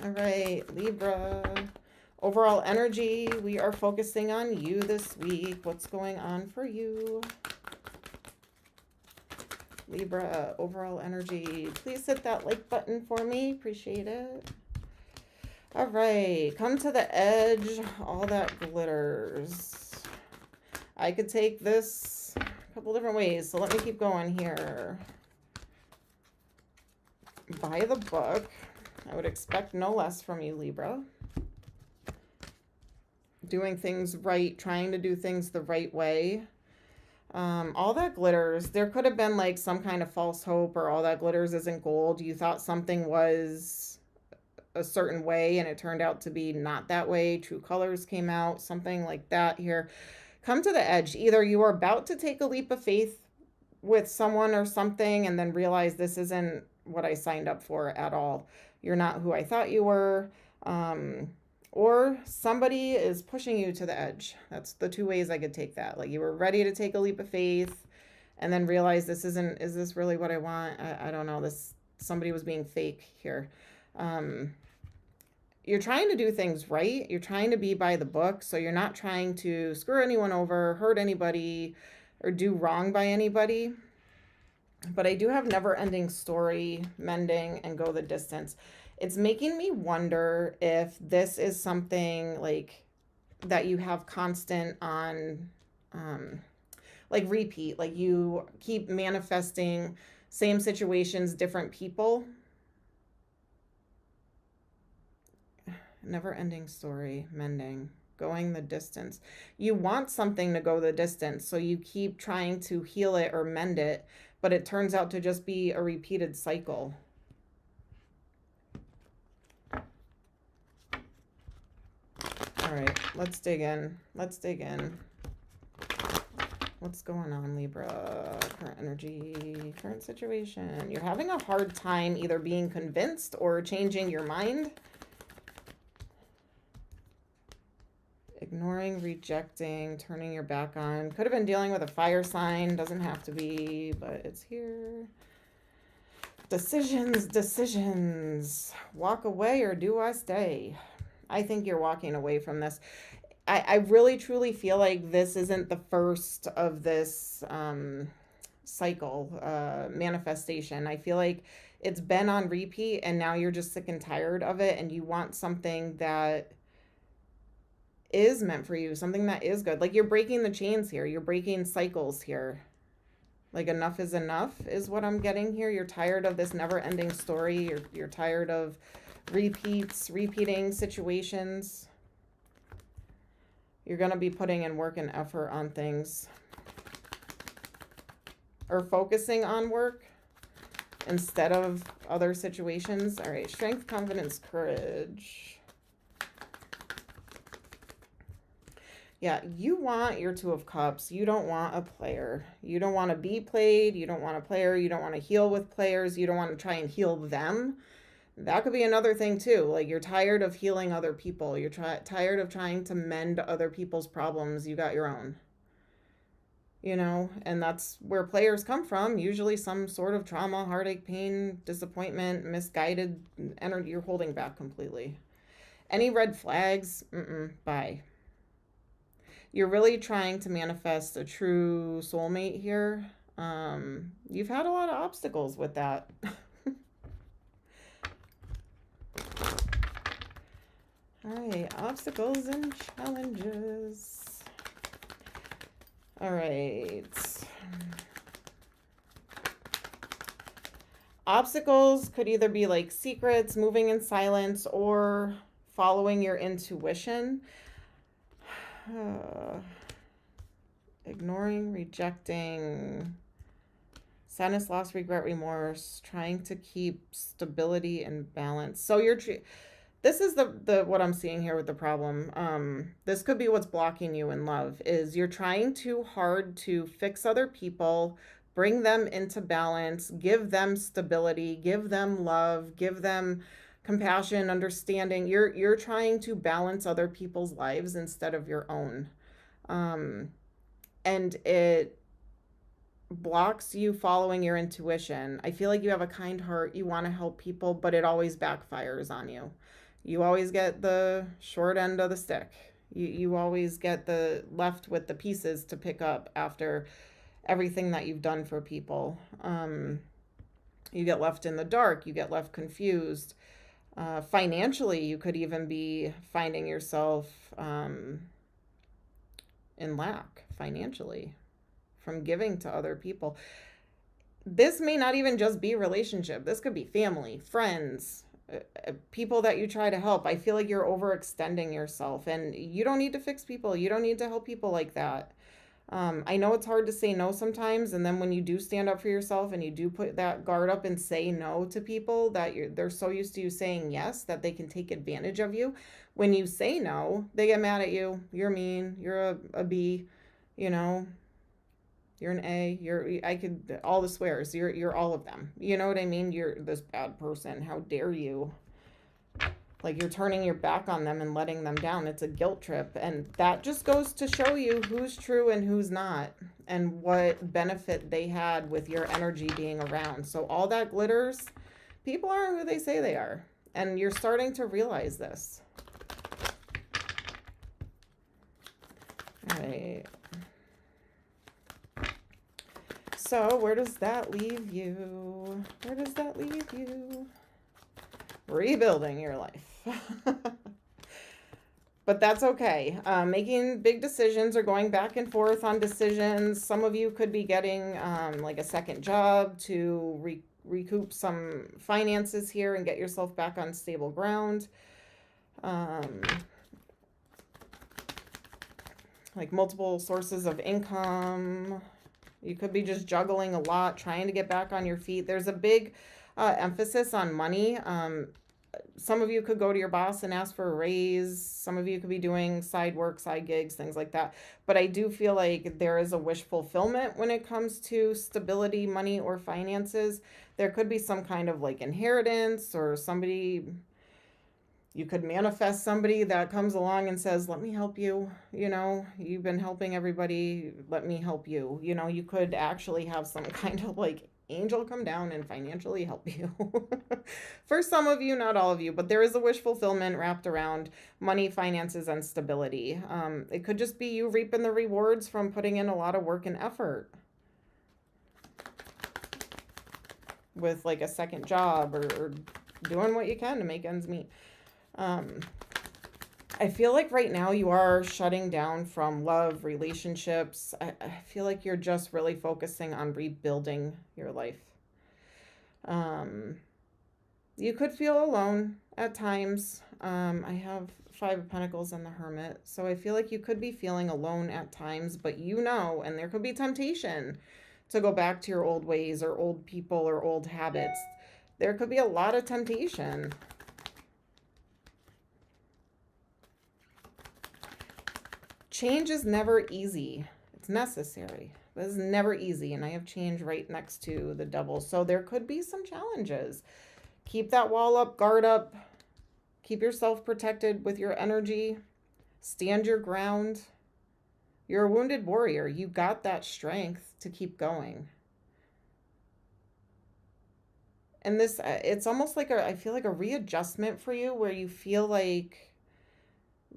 All right, Libra. Overall energy, we are focusing on you this week. What's going on for you? Libra, overall energy. Please hit that like button for me. Appreciate it. All right, come to the edge. All that glitters. I could take this a couple different ways, so let me keep going here. By the book. I would expect no less from you, Libra. Doing things right, trying to do things the right way. All that glitters. There could have been like some kind of false hope, or all that glitters isn't gold. You thought something was a certain way and it turned out to be not that way. True colors came out, something like that here. Come to the edge. Either you are about to take a leap of faith with someone or something and then realize this isn't what I signed up for at all. You're not who I thought you were. Or somebody is pushing you to the edge. That's the two ways I could take that. Like you were ready to take a leap of faith and then realize is this really what I want? I don't know. Somebody was being fake here. You're trying to do things right. You're trying to be by the book. So you're not trying to screw anyone over, hurt anybody, or do wrong by anybody. But I do have never-ending story, mending, and go the distance. It's making me wonder if this is something like that you have constant on, like repeat, like you keep manifesting same situations, different people. Never-ending story, mending, going the distance. You want something to go the distance, so you keep trying to heal it or mend it, but it turns out to just be a repeated cycle. All right, let's dig in. Let's dig in. What's going on, Libra? Current energy, current situation. You're having a hard time either being convinced or changing your mind. Ignoring, rejecting, turning your back on. Could have been dealing with a fire sign. Doesn't have to be, but it's here. Decisions, decisions. Walk away or do I stay? I think you're walking away from this. I really, truly feel like this isn't the first of this cycle, manifestation. I feel like it's been on repeat and now you're just sick and tired of it and you want something that is meant for you, something that is good. Like you're breaking the chains here. You're breaking cycles here. Like enough is enough is what I'm getting here. You're tired of this never-ending story. You're tired of repeating situations. You're going to be putting in work and effort on things. Or focusing on work instead of other situations. All right, strength, confidence, courage. Yeah, you want your Two of Cups. You don't want a player. You don't want to be played. You don't want a player. You don't want to heal with players. You don't want to try and heal them. That could be another thing too. Like you're tired of healing other people. You're tired of trying to mend other people's problems. You got your own. You know, and that's where players come from. Usually some sort of trauma, heartache, pain, disappointment, misguided energy. You're holding back completely. Any red flags? Bye. You're really trying to manifest a true soulmate here. You've had a lot of obstacles with that. All right, obstacles and challenges. All right. Obstacles could either be like secrets, moving in silence, or following your intuition. Ignoring, rejecting, sadness, loss, regret, remorse, trying to keep stability and balance. So this is the what I'm seeing here with the problem. This could be what's blocking you in love, is you're trying too hard to fix other people, bring them into balance, give them stability, give them love, give them compassion, understanding. You're trying to balance other people's lives instead of your own. And it blocks you following your intuition. I feel like you have a kind heart. You want to help people, but it always backfires on you. You always get the short end of the stick. You always get the left with the pieces to pick up after everything that you've done for people. You get left in the dark. You get left confused. Financially, you could even be finding yourself in lack financially from giving to other people. This may not even just be relationship. This could be family, friends, people that you try to help. I feel like you're overextending yourself, and you don't need to fix people. You don't need to help people like that. I know it's hard to say no sometimes, and then when you do stand up for yourself and you do put that guard up and say no to people that they're so used to you saying yes that they can take advantage of you. When you say no, they get mad at you. You're mean. You're a B. You know, you're an A. I could all the swears. You're all of them. You know what I mean? You're this bad person. How dare you? Like you're turning your back on them and letting them down. It's a guilt trip. And that just goes to show you who's true and who's not, and what benefit they had with your energy being around. So all that glitters, people aren't who they say they are. And you're starting to realize this. All right. So where does that leave you? Where does that leave you? Rebuilding your life. But that's okay. Making big decisions or going back and forth on decisions. Some of you could be getting like a second job to recoup some finances here and get yourself back on stable ground. Like multiple sources of income. You could be just juggling a lot, trying to get back on your feet. There's a big emphasis on money. Some of you could go to your boss and ask for a raise. Some of you could be doing side work, side gigs, things like that. But I do feel like there is a wish fulfillment when it comes to stability, money, or finances. There could be some kind of like inheritance, or somebody, you could manifest somebody that comes along and says, let me help you. You know, you've been helping everybody. Let me help you. You know, you could actually have some kind of like angel come down and financially help you. For some of you, not all of you, but there is a wish fulfillment wrapped around money, finances, and stability. It could just be you reaping the rewards from putting in a lot of work and effort with like a second job, or doing what you can to make ends meet. I feel like right now you are shutting down from love, relationships. I feel like you're just really focusing on rebuilding your life. You could feel alone at times. I have 5 of Pentacles and the Hermit. So I feel like you could be feeling alone at times, but you know, and there could be temptation to go back to your old ways or old people or old habits. There could be a lot of temptation. Change is never easy. It's necessary, but it's never easy. And I have change right next to the Devil. So there could be some challenges. Keep that wall up, guard up. Keep yourself protected with your energy. Stand your ground. You're a wounded warrior. You got that strength to keep going. And this, it's almost like I feel like a readjustment for you, where you feel like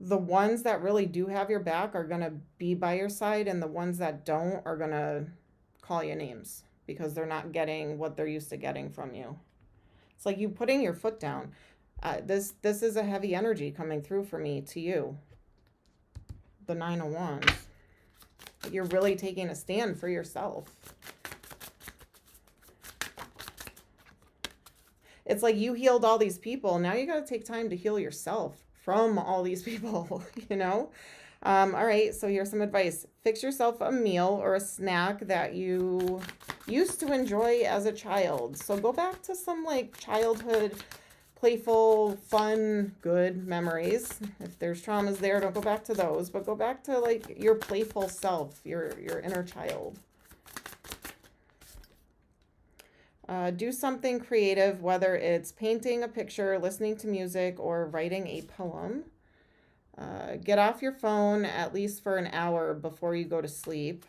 the ones that really do have your back are going to be by your side, and the ones that don't are going to call you names because they're not getting what they're used to getting from you. It's like you putting your foot down. This is a heavy energy coming through for me to you. The 9 of Wands. You're really taking a stand for yourself. It's like you healed all these people. Now you got to take time to heal yourself from all these people, you know? All right, so here's some advice. Fix yourself a meal or a snack that you used to enjoy as a child. So go back to some like childhood, playful, fun, good memories. If there's traumas there, don't go back to those, but go back to like your playful self, your inner child. Do something creative, whether it's painting a picture, listening to music, or writing a poem. Get off your phone at least for an hour before you go to sleep.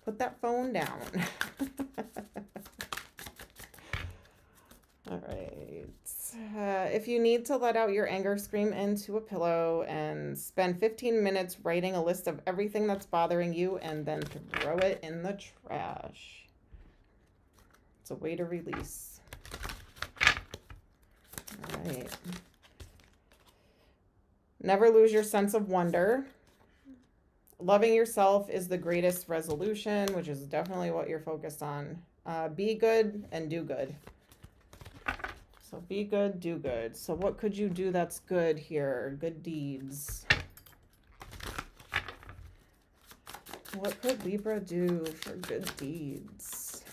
Put that phone down. All right. If you need to let out your anger, scream into a pillow and spend 15 minutes writing a list of everything that's bothering you and then throw it in the trash. It's a way to release. All right. Never lose your sense of wonder. Loving yourself is the greatest resolution, which is definitely what you're focused on. Be good and do good. So be good, do good. So what could you do that's good here? Good deeds. What could Libra do for good deeds?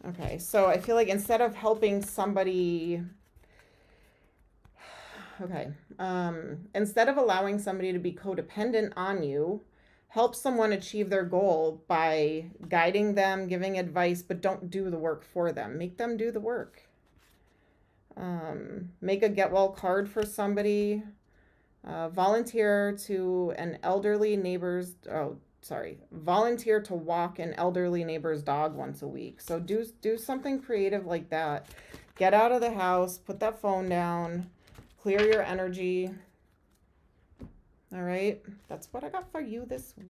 Okay, so I feel like instead of helping somebody... Okay. Instead of allowing somebody to be codependent on you, help someone achieve their goal by guiding them, giving advice, but don't do the work for them. Make them do the work. Make a get well card for somebody. Volunteer to an elderly neighbor's... Volunteer to walk an elderly neighbor's dog once a week. So do something creative like that. Get out of the house. Put that phone down. Clear your energy. All right. That's what I got for you this week.